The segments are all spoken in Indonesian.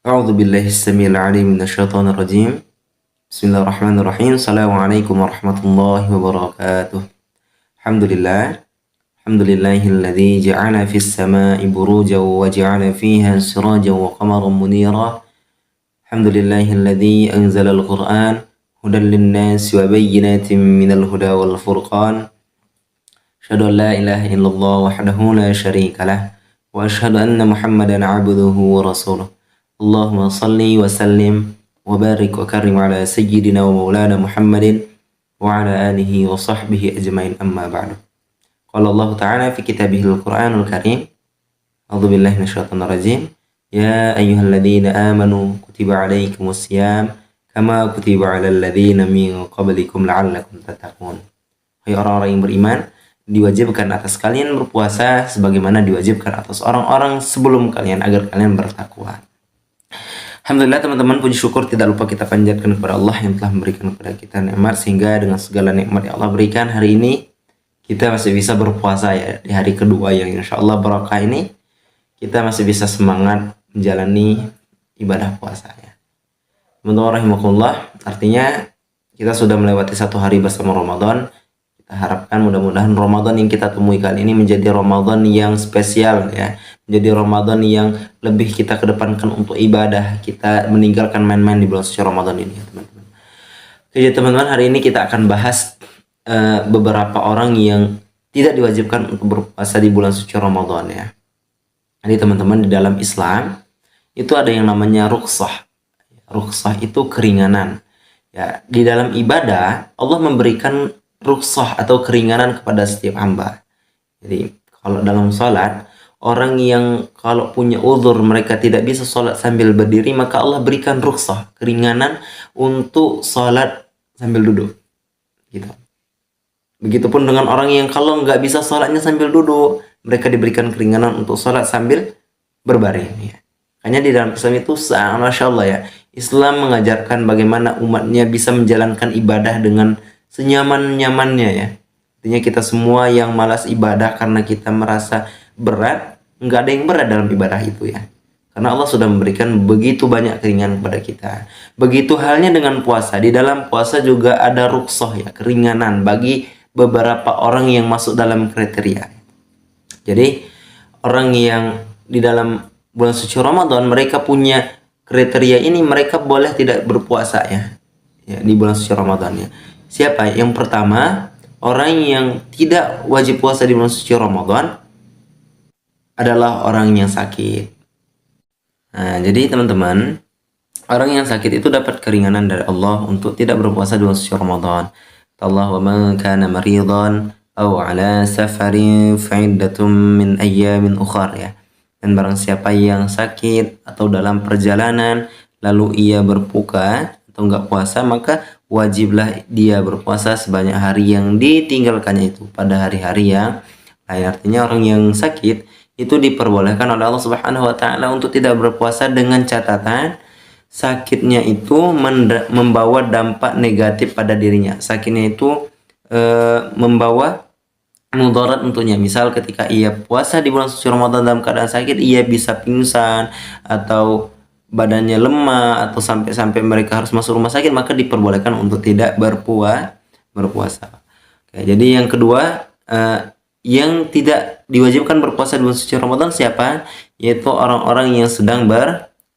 أعوذ بالله السميع العليم من الشيطان الرجيم. بسم الله الرحمن الرحيم. السلام عليكم ورحمة الله وبركاته. الحمد لله الذي جعل في السماء بروجا وجعل فيها سراجا وقمرا منيرا. الحمد لله الذي أنزل القرآن هدى للناس وبينات من الهدى والفرقان. أشهد أن لا إله إلا الله وحده لا شريك له وأشهد أن محمدا عبده ورسوله. اللهم صل وسلم وبارك وكرم على سيدنا ومولانا محمد وعلى آله وصحبه أجمعين، أما بعد. قال الله تعالى في كتابه القرآن الكريم: أعوذ بالله من الشيطان الرجيم. يا أيها الذين آمنوا كتب عليكم الصيام كما كتب على الذين من قبلكم لعلكم تتقون. Hai orang-orang yang beriman, diwajibkan atas kalian berpuasa sebagaimana diwajibkan atas orang-orang sebelum kalian agar kalian bertakwa. Alhamdulillah teman-teman, puji syukur tidak lupa kita panjatkan kepada Allah yang telah memberikan kepada kita nikmat, sehingga dengan segala nikmat yang Allah berikan hari ini kita masih bisa berpuasa ya. Di hari kedua yang insya Allah barakah ini kita masih bisa semangat menjalani ibadah puasa ya. Teman-teman rahimakumullah, artinya kita sudah melewati satu hari bersama Ramadan. Kita harapkan mudah-mudahan Ramadan yang kita temui kali ini menjadi Ramadan yang spesial ya, menjadi Ramadan yang lebih kita kedepankan untuk ibadah, kita meninggalkan main-main di bulan suci Ramadan ini ya teman-teman. Oke, jadi teman-teman, hari ini kita akan bahas beberapa orang yang tidak diwajibkan untuk berpuasa di bulan suci Ramadan ya. Jadi teman-teman, di dalam Islam itu ada yang namanya rukhsah. Rukhsah itu keringanan ya. Di dalam ibadah Allah memberikan rukhsah atau keringanan kepada setiap hamba. Jadi kalau dalam sholat, orang yang kalau punya uzur mereka tidak bisa sholat sambil berdiri, maka Allah berikan rukhsah, keringanan untuk sholat sambil duduk gitu. Begitupun dengan orang yang kalau nggak bisa sholatnya sambil duduk, mereka diberikan keringanan untuk sholat sambil berbaring ya. Hanya di dalam Islam itu Masya Allah ya, Islam mengajarkan bagaimana umatnya bisa menjalankan ibadah dengan senyaman-nyamannya ya. Artinya kita semua yang malas ibadah karena kita merasa berat, nggak ada yang berat dalam ibadah itu ya. Karena Allah sudah memberikan begitu banyak keringanan kepada kita. Begitu halnya dengan puasa. Di dalam puasa juga ada rukhsah ya, keringanan bagi beberapa orang yang masuk dalam kriteria. Jadi orang yang di dalam bulan suci Ramadan mereka punya kriteria ini, mereka boleh tidak berpuasa ya, di bulan suci Ramadan ya. Siapa? Yang pertama, orang yang tidak wajib puasa di bulan suci Ramadan adalah orang yang sakit. Nah, jadi teman-teman, orang yang sakit itu dapat keringanan dari Allah untuk tidak berpuasa di bulan suci Ramadan. Allah, wa man kana maridan aw ala safarin fa'iddatum min ayyamin ukhar ya. Dan barang siapa yang sakit atau dalam perjalanan lalu ia berbuka atau enggak puasa, maka wajiblah dia berpuasa sebanyak hari yang ditinggalkannya itu pada hari-hari yang lain. Artinya orang yang sakit itu diperbolehkan oleh Allah Subhanahu wa taala untuk tidak berpuasa dengan catatan sakitnya itu membawa dampak negatif pada dirinya. Sakitnya itu membawa mudarat untuknya. Misal ketika ia puasa di bulan suci Ramadan dalam keadaan sakit, ia bisa pingsan atau badannya lemah atau sampai mereka harus masuk rumah sakit, maka diperbolehkan untuk tidak berpuasa. Oke, jadi yang kedua, yang tidak diwajibkan berpuasa di bulan suci Ramadan siapa? Yaitu orang-orang yang sedang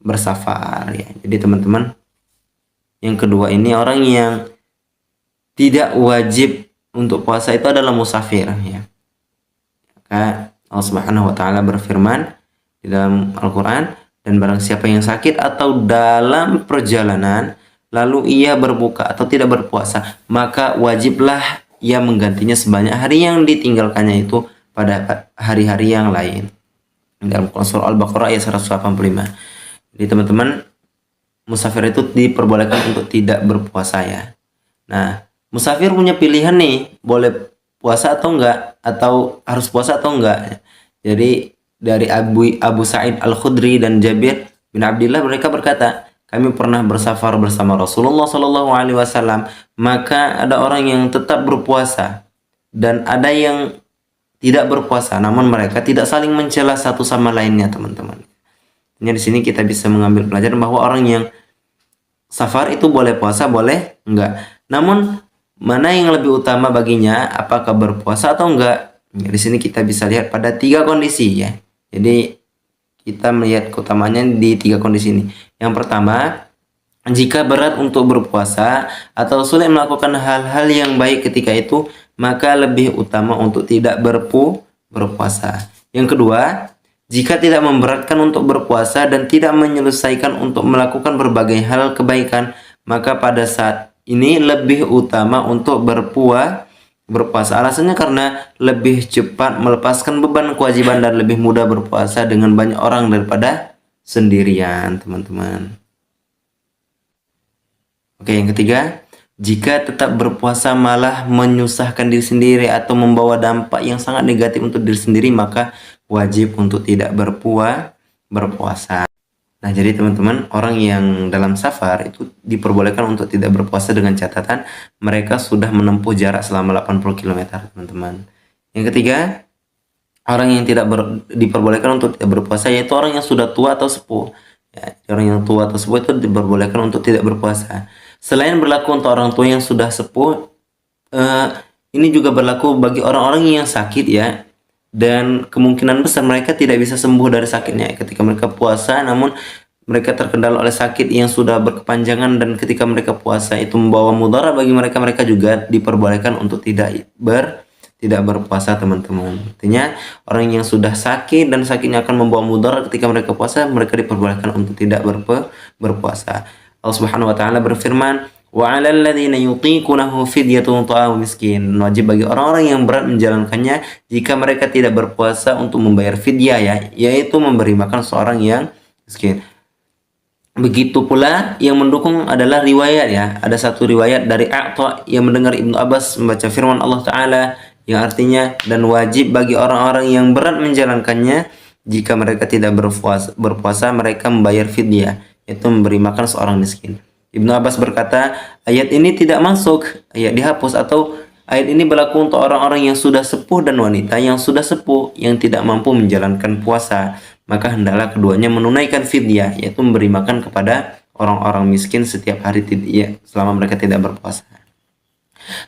bersafar ya. Jadi teman-teman, yang kedua ini orang yang tidak wajib untuk puasa itu adalah musafir ya. Maka Allah Subhanahu wa taala berfirman di dalam Al-Qur'an, dan barang siapa yang sakit atau dalam perjalanan lalu ia berbuka atau tidak berpuasa, maka wajiblah ia menggantinya sebanyak hari yang ditinggalkannya itu pada hari-hari yang lain. Dalam surah Al-Baqarah ayat 185. Jadi teman-teman, musafir itu diperbolehkan untuk tidak berpuasa ya. Nah, musafir punya pilihan nih, boleh puasa atau enggak, atau harus puasa atau enggak. Jadi dari Abu Sa'id Al-Khudri dan Jabir bin Abdullah, mereka berkata, kami pernah bersafar bersama Rasulullah SAW, maka ada orang yang tetap berpuasa dan ada yang tidak berpuasa, namun mereka tidak saling mencela satu sama lainnya teman-teman. Ini di sini kita bisa mengambil pelajaran bahwa orang yang safar itu boleh puasa, boleh enggak. Namun mana yang lebih utama baginya, apakah berpuasa atau enggak? Di sini kita bisa lihat pada 3 kondisi ya. Jadi kita melihat keutamaannya di 3 kondisi ini. Yang pertama, jika berat untuk berpuasa atau sulit melakukan hal-hal yang baik ketika itu, maka lebih utama untuk tidak berpuasa. Yang kedua, jika tidak memberatkan untuk berpuasa dan tidak menyelesaikan untuk melakukan berbagai hal kebaikan, maka pada saat ini lebih utama untuk berpuasa. Alasannya karena lebih cepat melepaskan beban kewajiban dan lebih mudah berpuasa dengan banyak orang daripada sendirian, teman-teman. Oke, yang ketiga, jika tetap berpuasa malah menyusahkan diri sendiri atau membawa dampak yang sangat negatif untuk diri sendiri, maka wajib untuk tidak berpuasa. Nah, jadi teman-teman, orang yang dalam safar itu diperbolehkan untuk tidak berpuasa dengan catatan mereka sudah menempuh jarak selama 80 km, teman-teman. Yang ketiga, orang yang tidak diperbolehkan untuk tidak berpuasa yaitu orang yang sudah tua atau sepuh. Ya, orang yang tua atau sepuh itu diperbolehkan untuk tidak berpuasa. Selain berlaku untuk orang tua yang sudah sepuh, ini juga berlaku bagi orang-orang yang sakit ya. Dan kemungkinan besar mereka tidak bisa sembuh dari sakitnya ketika mereka puasa, namun mereka terkendala oleh sakit yang sudah berkepanjangan, dan ketika mereka puasa itu membawa mudarat bagi mereka, mereka juga diperbolehkan untuk tidak berpuasa, teman-teman. Artinya orang yang sudah sakit dan sakitnya akan membawa mudarat ketika mereka puasa, mereka diperbolehkan untuk tidak berpuasa. Allah Subhanahu wa taala berfirman, wa 'alal ladzina yutiqunahu fidyatun ta'amu miskin. Wajib bagi orang-orang yang berat menjalankannya jika mereka tidak berpuasa untuk membayar fidyah ya, yaitu memberi makan seorang yang miskin. Begitu pula yang mendukung adalah riwayat ya. Ada satu riwayat dari A'tha yang mendengar Ibnu Abbas membaca firman Allah Ta'ala yang artinya, dan wajib bagi orang-orang yang berat menjalankannya jika mereka tidak berpuasa mereka membayar fidyah, yaitu memberi makan seorang miskin. Ibnu Abbas berkata, ayat ini tidak masuk, ayat dihapus, atau ayat ini berlaku untuk orang-orang yang sudah sepuh dan wanita yang sudah sepuh yang tidak mampu menjalankan puasa, maka hendaklah keduanya menunaikan fidyah, yaitu memberi makan kepada orang-orang miskin setiap hari selama mereka tidak berpuasa.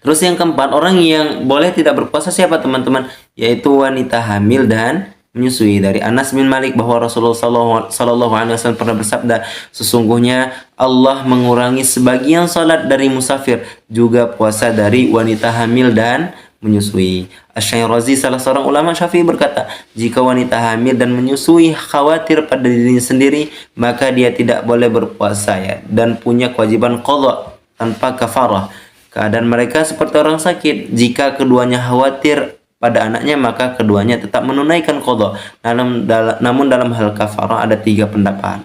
Terus yang keempat, orang yang boleh tidak berpuasa siapa, teman-teman? Yaitu wanita hamil dan menyusui. Dari Anas bin Malik bahwa Rasulullah Sallallahu Alaihi Wasallam pernah bersabda, sesungguhnya Allah mengurangi sebagian salat dari musafir, juga puasa dari wanita hamil dan menyusui. Asy-Syairazi, salah seorang ulama Syafi'i, berkata, jika wanita hamil dan menyusui khawatir pada dirinya sendiri, maka dia tidak boleh berpuasa ya, dan punya kewajiban qadha tanpa kafarah. Keadaan mereka seperti orang sakit. Jika keduanya khawatir pada anaknya, maka keduanya tetap menunaikan qadha. Namun dalam hal kafarah ada 3 pendapat.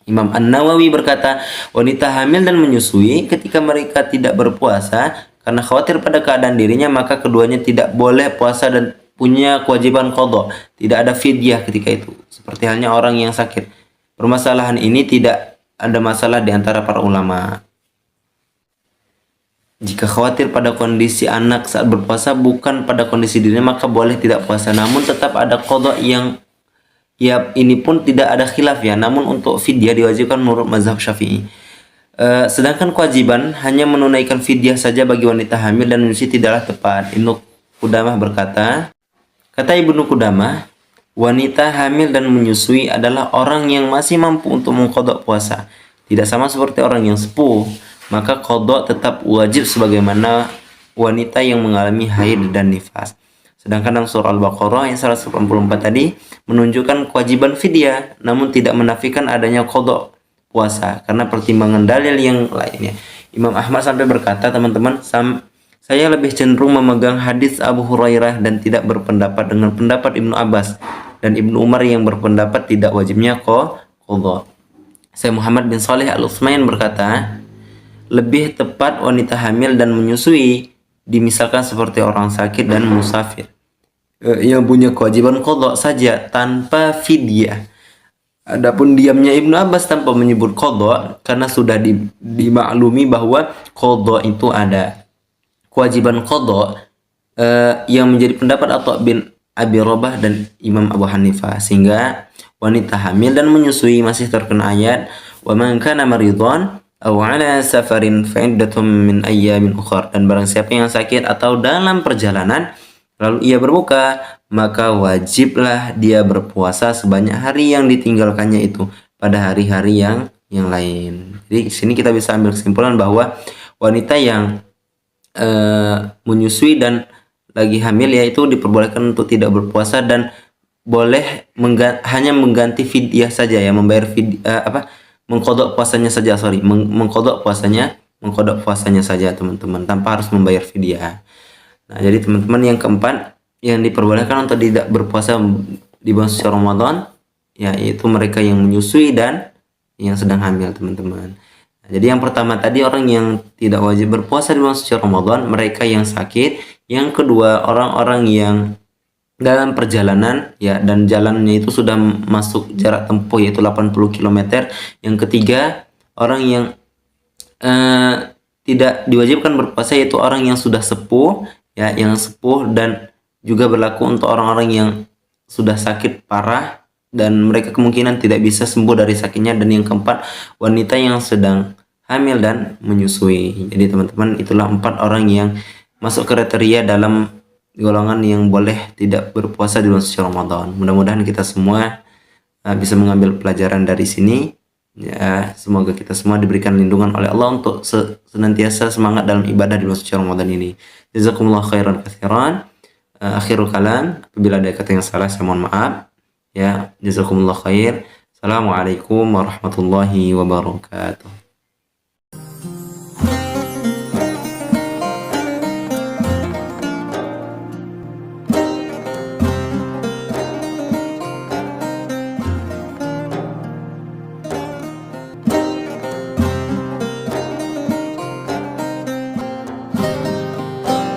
Imam An-Nawawi berkata, wanita hamil dan menyusui ketika mereka tidak berpuasa karena khawatir pada keadaan dirinya, maka keduanya tidak boleh puasa dan punya kewajiban qadha. Tidak ada fidyah ketika itu. Seperti halnya orang yang sakit. Permasalahan ini tidak ada masalah di antara para ulama. Jika khawatir pada kondisi anak saat berpuasa bukan pada kondisi dirinya, maka boleh tidak puasa, namun tetap ada qadha yang ya ini pun tidak ada khilaf ya, namun untuk fidyah diwajibkan menurut mazhab Syafi'i. Sedangkan kewajiban hanya menunaikan fidyah saja bagi wanita hamil dan menyusui tidaklah tepat. Ibnu Qudamah berkata, kata Ibnu Qudamah, wanita hamil dan menyusui adalah orang yang masih mampu untuk mengqadha puasa, tidak sama seperti orang yang sepuh. Maka qadha tetap wajib sebagaimana wanita yang mengalami haid dan nifas. Sedangkan dalam surah Al-Baqarah yang 184 tadi menunjukkan kewajiban fidyah, namun tidak menafikan adanya qadha puasa karena pertimbangan dalil yang lainnya. Imam Ahmad sampai berkata, teman-teman, saya lebih cenderung memegang hadis Abu Hurairah dan tidak berpendapat dengan pendapat Ibnu Abbas dan Ibnu Umar yang berpendapat tidak wajibnya qadha. Saya Muhammad bin Saleh Al-Utsman berkata, lebih tepat wanita hamil dan menyusui dimisalkan seperti orang sakit dan musafir yang punya kewajiban qadha saja tanpa fidyah. Adapun diamnya Ibnu Abbas tanpa menyebut qadha karena sudah dimaklumi bahwa qadha itu ada. Kewajiban qadha yang menjadi pendapat Atha bin Abi Rabah dan Imam Abu Hanifah, sehingga wanita hamil dan menyusui, masih terkena ayat wa man kana maridhan aw ala safarin fa iddatum min ayyamin ukhra. Dan barang siapa yang sakit atau dalam perjalanan lalu ia berbuka, maka wajiblah dia berpuasa sebanyak hari yang ditinggalkannya itu pada hari-hari yang lain. Jadi di sini kita bisa ambil kesimpulan bahwa wanita yang menyusui dan lagi hamil yaitu diperbolehkan untuk tidak berpuasa dan boleh hanya mengganti fidyah saja ya, membayar mengkodok puasanya saja, mengkodok puasanya saja teman-teman, tanpa harus membayar fidyah. Nah, jadi teman-teman yang keempat yang diperbolehkan untuk tidak berpuasa di bulan suci Ramadan yaitu mereka yang menyusui dan yang sedang hamil teman-teman. Nah, jadi yang pertama tadi orang yang tidak wajib berpuasa di bulan suci Ramadan, mereka yang sakit. Yang kedua orang-orang yang dalam perjalanan ya, dan jalannya itu sudah masuk jarak tempuh yaitu 80 km. Yang ketiga orang yang tidak diwajibkan berpuasa yaitu orang yang sudah sepuh ya, yang sepuh, dan juga berlaku untuk orang-orang yang sudah sakit parah dan mereka kemungkinan tidak bisa sembuh dari sakitnya. Dan yang keempat wanita yang sedang hamil dan menyusui. Jadi teman-teman, itulah 4 orang yang masuk kriteria dalam golongan yang boleh tidak berpuasa di bulan suci Ramadan. Mudah-mudahan kita semua bisa mengambil pelajaran dari sini ya. Semoga kita semua diberikan lindungan oleh Allah untuk senantiasa semangat dalam ibadah di bulan suci Ramadan ini. Jazakumullah khairan katsiran. Akhirul kalam, apabila ada kata yang salah saya mohon maaf ya. Jazakumullah khair. Assalamualaikum warahmatullahi wabarakatuh.